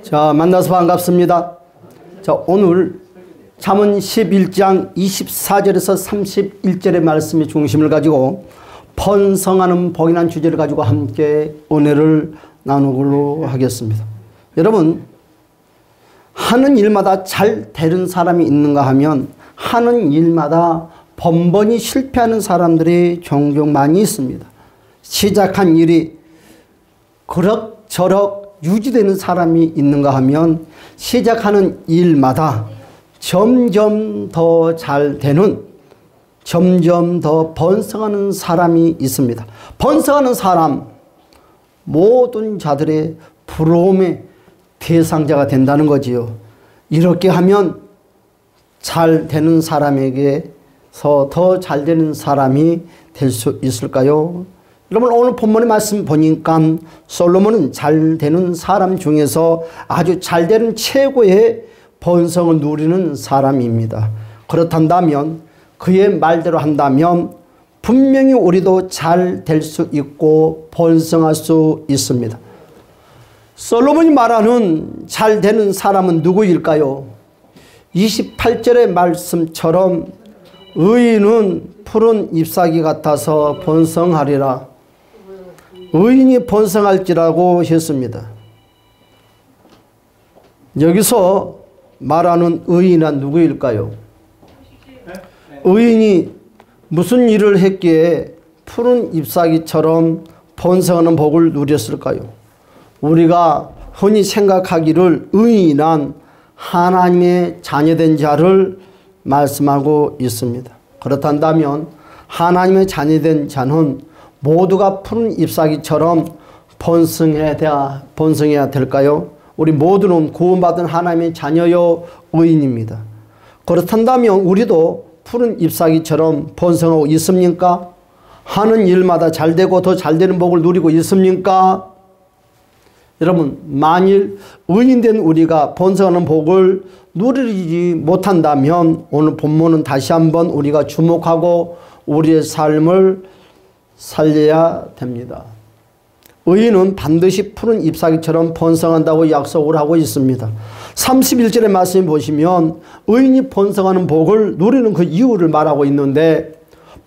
자, 만나서 반갑습니다. 자, 오늘 잠언 11장 24절에서 31절의 말씀의 중심을 가지고 번성하는 복이라는 주제를 가지고 함께 은혜를 나누기로 하겠습니다. 여러분, 하는 일마다 잘 되는 사람이 있는가 하면 하는 일마다 번번이 실패하는 사람들이 종종 많이 있습니다. 시작한 일이 그럭저럭 유지되는 사람이 있는가 하면 시작하는 일마다 점점 더 잘 되는, 점점 더 번성하는 사람이 있습니다. 번성하는 사람, 모든 자들의 부러움의 대상자가 된다는 거지요. 이렇게 하면 잘 되는 사람에게서 더 잘 되는 사람이 될 수 있을까요? 여러분, 오늘 본문의 말씀 보니까 솔로몬은 잘 되는 사람 중에서 아주 잘 되는 최고의 번성을 누리는 사람입니다. 그렇단다면, 그의 말대로 한다면 분명히 우리도 잘 될 수 있고 번성할 수 있습니다. 솔로몬이 말하는 잘 되는 사람은 누구일까요? 28절의 말씀처럼 의인은 푸른 잎사귀 같아서 번성하리라. 의인이 번성할지라고 했습니다. 여기서 말하는 의인은 누구일까요? 의인이 무슨 일을 했기에 푸른 잎사귀처럼 번성하는 복을 누렸을까요? 우리가 흔히 생각하기를 의인한 하나님의 자녀된 자를 말씀하고 있습니다. 그렇단다면 하나님의 자녀된 자는 모두가 푸른 잎사귀처럼 번성해야 될까요? 우리 모두는 구원받은 하나님의 자녀요 의인입니다. 그렇단다면 우리도 푸른 잎사귀처럼 번성하고 있습니까? 하는 일마다 잘되고 더 잘되는 복을 누리고 있습니까? 여러분, 만일 의인된 우리가 번성하는 복을 누리지 못한다면 오늘 본문은 다시 한번 우리가 주목하고 우리의 삶을 살려야 됩니다. 의인은 반드시 푸른 잎사귀처럼 번성한다고 약속을 하고 있습니다. 31절의 말씀 보시면 의인이 번성하는 복을 누리는 그 이유를 말하고 있는데,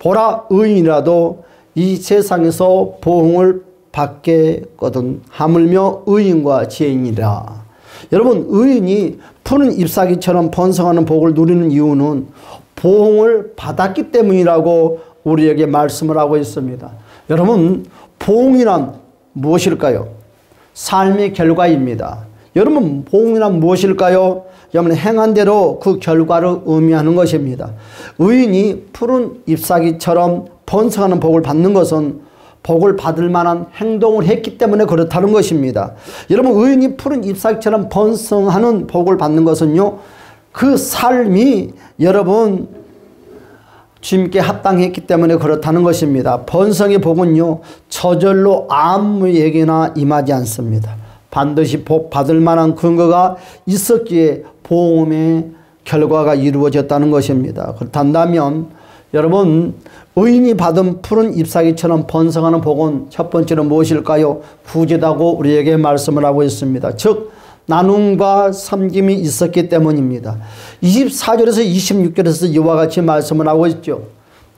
보라, 의인이라도 이 세상에서 보응을 받겠거든 하물며 의인과 죄인이라. 여러분, 의인이 푸른 잎사귀처럼 번성하는 복을 누리는 이유는 보응을 받았기 때문이라고 우리에게 말씀을 하고 있습니다. 여러분, 보응이란 무엇일까요? 삶의 결과입니다. 여러분, 보응이란 무엇일까요? 여러분, 행한 대로 그 결과를 의미하는 것입니다. 의인이 푸른 잎사귀처럼 번성하는 복을 받는 것은 복을 받을 만한 행동을 했기 때문에 그렇다는 것입니다. 여러분, 의인이 푸른 잎사귀처럼 번성하는 복을 받는 것은요, 그 삶이 여러분 주님께 합당했기 때문에 그렇다는 것입니다. 번성의 복은요, 저절로 아무에게나 임하지 않습니다. 반드시 복 받을 만한 근거가 있었기에 보응의 결과가 이루어졌다는 것입니다. 그렇다면 여러분, 의인이 받은 푸른 잎사귀처럼 번성하는 복은 첫 번째로 무엇일까요? 구제다고 우리에게 말씀을 하고 있습니다. 즉, 나눔과 섬김이 있었기 때문입니다. 24절에서 26절에서 이와 같이 말씀을 하고 있죠.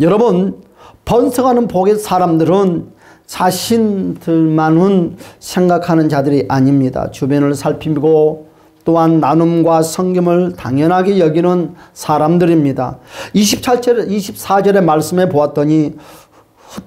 여러분, 번성하는 복의 사람들은 자신들만은 생각하는 자들이 아닙니다. 주변을 살피고 또한 나눔과 섬김을 당연하게 여기는 사람들입니다. 24절의 말씀에 보았더니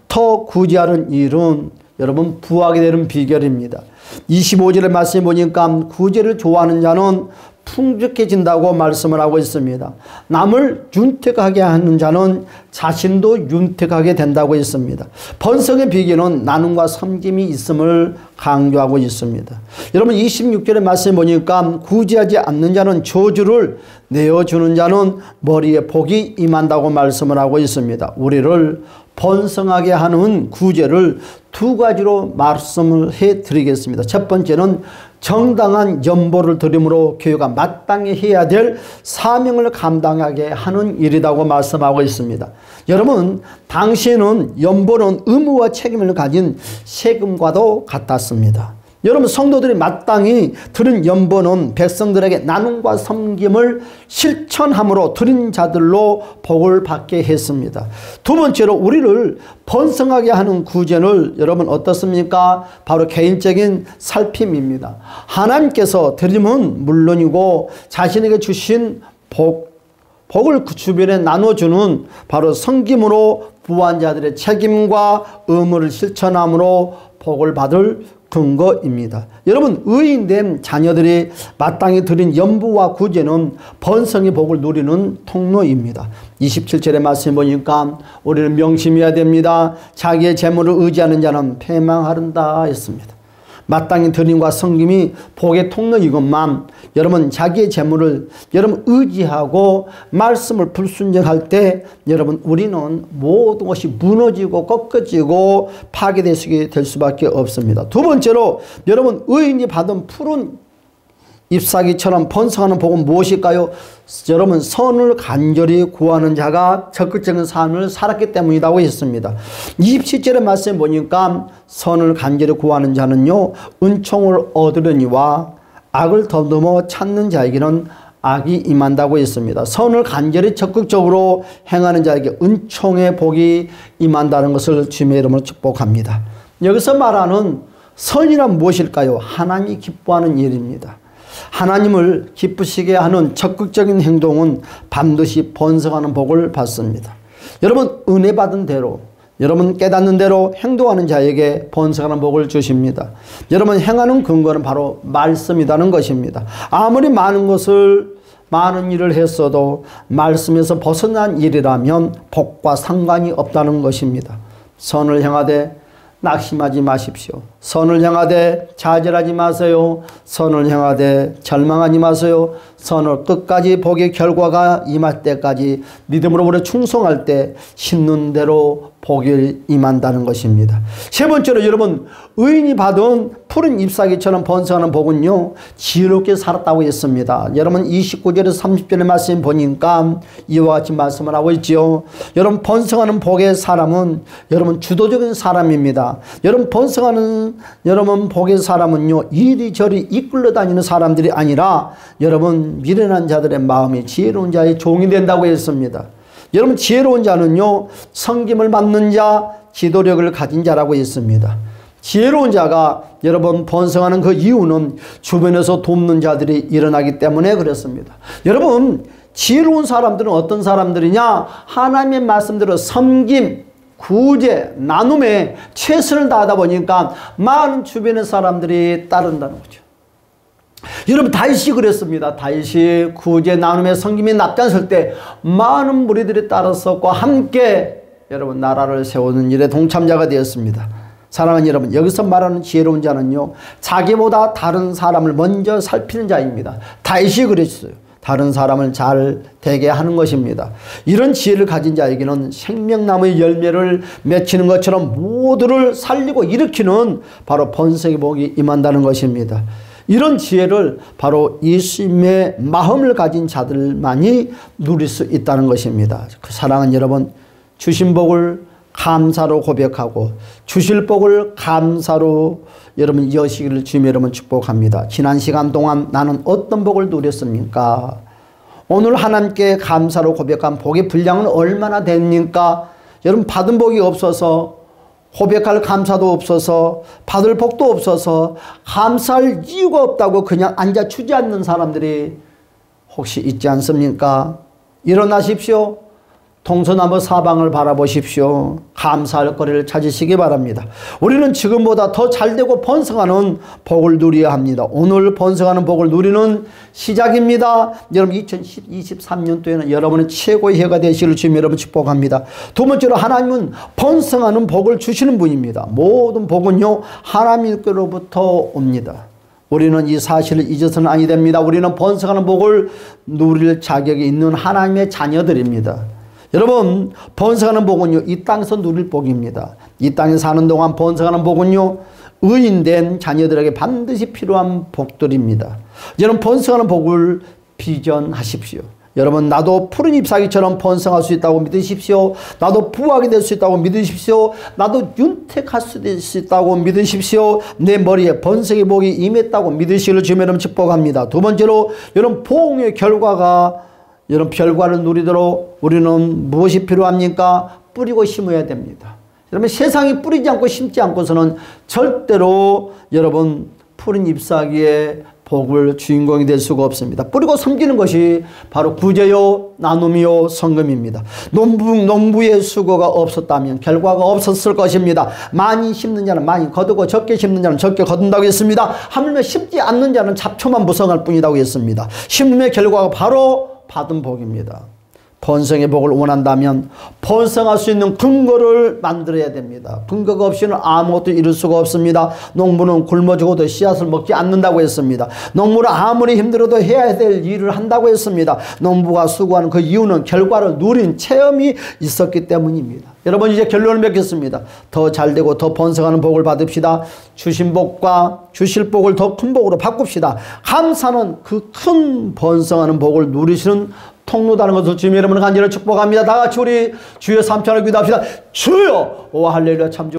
흩어 구제하는 일은 여러분 부하게 되는 비결입니다. 25절의 말씀에 보니까 구제를 좋아하는 자는 풍족해진다고 말씀을 하고 있습니다. 남을 윤택하게 하는 자는 자신도 윤택하게 된다고 했습니다. 번성의 비결은 나눔과 섬김이 있음을 강조하고 있습니다. 여러분, 26절의 말씀에 보니까 구제하지 않는 자는 저주를 내어주는 자는 머리에 복이 임한다고 말씀을 하고 있습니다. 우리를 번성하게 하는 구제를 두 가지로 말씀을 해드리겠습니다. 첫 번째는 정당한 연보를 드림으로 교회가 마땅히 해야 될 사명을 감당하게 하는 일이라고 말씀하고 있습니다. 여러분, 당시에는 연보는 의무와 책임을 가진 세금과도 같았습니다. 여러분 성도들이 마땅히 드린 연보는 백성들에게 나눔과 섬김을 실천함으로 드린 자들로 복을 받게 했습니다. 두 번째로 우리를 번성하게 하는 구제는 여러분 어떻습니까? 바로 개인적인 살핌입니다. 하나님께서 드림은 물론이고 자신에게 주신 복을 그 주변에 나눠주는 바로 섬김으로 부한 자들의 책임과 의무를 실천함으로 복을 받을 근거입니다. 여러분 의인된 자녀들이 마땅히 드린 연부와 구제는 번성의 복을 누리는 통로입니다. 27절의 말씀 보니까 우리는 명심해야 됩니다. 자기의 재물을 의지하는 자는 패망하른다 했습니다. 마땅히 드림과 섬김이 복의 통로이건만 여러분 자기의 재물을 여러분 의지하고 말씀을 불순종할 때 여러분 우리는 모든 것이 무너지고 꺾어지고 파괴되게 될 수밖에 없습니다. 두 번째로 여러분 의인이 받은 푸른 잎사귀처럼 번성하는 복은 무엇일까요? 여러분 선을 간절히 구하는 자가 적극적인 삶을 살았기 때문이라고 했습니다. 27절의 말씀 보니까 선을 간절히 구하는 자는요 은총을 얻으려니와 악을 더듬어 찾는 자에게는 악이 임한다고 했습니다. 선을 간절히 적극적으로 행하는 자에게 은총의 복이 임한다는 것을 주님의 이름으로 축복합니다. 여기서 말하는 선이란 무엇일까요? 하나님이 기뻐하는 일입니다. 하나님을 기쁘시게 하는 적극적인 행동은 반드시 번성하는 복을 받습니다. 여러분 은혜 받은 대로 여러분 깨닫는 대로 행동하는 자에게 번성하는 복을 주십니다. 여러분 행하는 근거는 바로 말씀이라는 것입니다. 아무리 많은 일을 했어도 말씀에서 벗어난 일이라면 복과 상관이 없다는 것입니다. 선을 향하되 낙심하지 마십시오. 선을 향하되 좌절하지 마세요. 선을 향하되 절망하지 마세요. 선을 끝까지 복의 결과가 임할 때까지 믿음으로 우리 충성할 때 심는 대로 복이 임한다는 것입니다. 세 번째로 여러분 의인이 받은 푸른 잎사귀처럼 번성하는 복은요 지혜롭게 살았다고 했습니다. 여러분 29절에서 30절의 말씀 보니까 이와 같이 말씀을 하고 있죠. 여러분 번성하는 복의 사람은 여러분 주도적인 사람입니다. 여러분 번성하는 여러분 복의 사람은요 이리저리 이끌러 다니는 사람들이 아니라 여러분 미련한 자들의 마음이 지혜로운 자의 종이 된다고 했습니다. 여러분 지혜로운 자는요 섬김을 받는 자 지도력을 가진 자라고 했습니다. 지혜로운 자가 여러분 번성하는 그 이유는 주변에서 돕는 자들이 일어나기 때문에 그렇습니다. 여러분 지혜로운 사람들은 어떤 사람들이냐? 하나님의 말씀대로 섬김 구제 나눔에 최선을 다하다 보니까 많은 주변의 사람들이 따른다는 거죠. 여러분 다윗이 그랬습니다. 다윗이 구제 나눔의 섬김이 납작했을 때 많은 무리들이 따랐었고 함께 여러분 나라를 세우는 일에 동참자가 되었습니다. 사랑하는 여러분 여기서 말하는 지혜로운 자는요 자기보다 다른 사람을 먼저 살피는 자입니다. 다윗이 그랬어요. 다른 사람을 잘 되게 하는 것입니다. 이런 지혜를 가진 자에게는 생명나무의 열매를 맺히는 것처럼 모두를 살리고 일으키는 바로 번성의 복이 임한다는 것입니다. 이런 지혜를 바로 예수님의 마음을 가진 자들만이 누릴 수 있다는 것입니다. 사랑하는 여러분 주신 복을 감사로 고백하고 주실 복을 감사로 여러분 여시기를 주님의 이름으로 축복합니다. 지난 시간 동안 나는 어떤 복을 누렸습니까? 오늘 하나님께 감사로 고백한 복의 분량은 얼마나 됩니까? 여러분 받은 복이 없어서 고백할 감사도 없어서 받을 복도 없어서 감사할 이유가 없다고 그냥 앉아 주저앉는 사람들이 혹시 있지 않습니까? 일어나십시오. 동서남북 사방을 바라보십시오. 감사할 거리를 찾으시기 바랍니다. 우리는 지금보다 더 잘되고 번성하는 복을 누려야 합니다. 오늘 번성하는 복을 누리는 시작입니다. 여러분 2023년도에는 여러분의 최고의 해가 되시기를 주님 여러분 축복합니다. 두 번째로 하나님은 번성하는 복을 주시는 분입니다. 모든 복은요 하나님께로부터 옵니다. 우리는 이 사실을 잊어서는 아니 됩니다. 우리는 번성하는 복을 누릴 자격이 있는 하나님의 자녀들입니다. 여러분 번성하는 복은요 이 땅에서 누릴 복입니다. 이 땅에 사는 동안 번성하는 복은요 의인된 자녀들에게 반드시 필요한 복들입니다. 여러분 번성하는 복을 비전하십시오. 여러분, 나도 푸른 잎사귀처럼 번성할 수 있다고 믿으십시오. 나도 부하게 될 수 있다고 믿으십시오. 나도 윤택할 수 있다고 믿으십시오. 내 머리에 번성의 복이 임했다고 믿으시기를 주님 여러분 축복합니다. 두 번째로, 여러분 보응의 결과가 여러분 결과를 누리도록 우리는 무엇이 필요합니까? 뿌리고 심어야 됩니다. 여러분, 세상이 뿌리지 않고 심지 않고서는 절대로 여러분 푸른 잎사귀의 복을 주인공이 될 수가 없습니다. 뿌리고 섬기는 것이 바로 구제요, 나눔이요, 성금입니다. 농부의 수고가 없었다면 결과가 없었을 것입니다. 많이 심는 자는 많이 거두고 적게 심는 자는 적게 거둔다고 했습니다. 하물며 심지 않는 자는 잡초만 무성할 뿐이라고 했습니다. 심음의 결과가 바로 받은 복입니다. 번성의 복을 원한다면 번성할 수 있는 근거를 만들어야 됩니다. 근거가 없이는 아무것도 이룰 수가 없습니다. 농부는 굶어 죽어도 씨앗을 먹지 않는다고 했습니다. 농부는 아무리 힘들어도 해야 될 일을 한다고 했습니다. 농부가 수고하는 그 이유는 결과를 누린 체험이 있었기 때문입니다. 여러분, 이제 결론을 맺겠습니다. 더 잘되고 더 번성하는 복을 받읍시다. 주신 복과 주실 복을 더 큰 복으로 바꿉시다. 감사는 그 큰 번성하는 복을 누리시는 통로다는 것을 주님 여러분을 간절히 축복합니다. 다 같이 우리 주여 삼천을 기도합시다. 주여, 오 할렐루야, 참